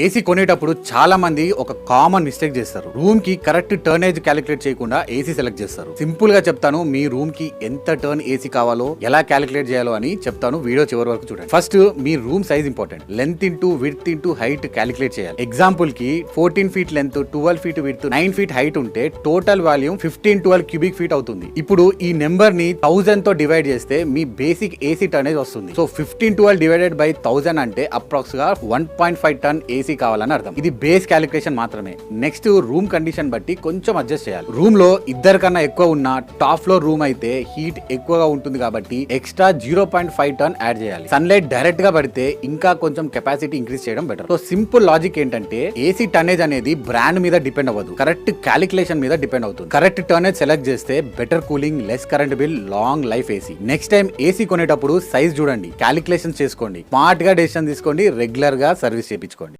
AC కొనేటప్పుడు చాలా మంది ఒక కామన్ మిస్టేక్ చేస్తారు. రూమ్ కి కరెక్ట్ టర్నేజ్ క్యాలిక్యులేట్ చేయకుండా ఏసీ సెలెక్ట్ చేస్తారు. సింపుల్ గా చెప్తాను, మీ రూమ్ కి ఎంత టర్న్ ఏసీ కావాలో ఎలా క్యాలిక్యులేట్ చేయాలో అని చెప్తాను. వీడియో చివరి వరకు చూడండి. ఫస్ట్ మీ room size important. Length into width into height calculate చేయాలి. ఎగ్జాంపుల్ కి 14 feet length, 12 feet width, 9 feet height ఉంటే టోటల్ వాల్యూమ్ 15-12 క్యూబిక్ ఫీట్ అవుతుంది. ఇప్పుడు ఈ నెంబర్ ని 1000 తో డివైడ్ చేస్తే మీ బేసిక్ ఏసీ టర్నేజ్ వస్తుంది. సో 15-12 డివైడెడ్ బై 1000 అంటే అప్రాక్స్ గా 1.5 టన్ ఏసీ కావాలని అర్థం. ఇది బేస్ క్యాలిక్యులేషన్ మాత్రమే. నెక్స్ట్ రూమ్ కండిషన్ బట్టి కొంచెం అడ్జస్ట్ చేయాలి. రూమ్ లో ఇద్దరు కన్నా ఎక్కువ ఉన్న టాప్ ఫ్లోర్ రూమ్ అయితే హీట్ ఎక్కువగా ఉంటుంది కాబట్టి ఎక్స్ట్రా 0.5 టన్ యాడ్ చేయాలి. సన్లైట్ డైరెక్ట్ గా పడితే ఇంకా కొంచెం కెపాసిటీ ఇంక్రీజ్ చేయడం బెటర్. సో సింపుల్ లాజిక్ ఏంటంటే ఏసీ టర్నేజ్ అనేది బ్రాండ్ మీద డిపెండ్ అవ్వదు, కరెక్ట్ క్యాలిక్యులేషన్ మీద డిపెండ్ అవుతుంది. కరెక్ట్ టర్నేజ్ సెలెక్ట్ చేస్తే better cooling, less current bill, long life AC. Next time AC కొనేటప్పుడు సైజ్ చూడండి, క్యాలిక్యులేషన్ చేసుకోండి, స్మార్ట్ గా డెసిషన్ తీసుకోండి, రెగ్యులర్ గా సర్వీస్ చేయించుకోండి.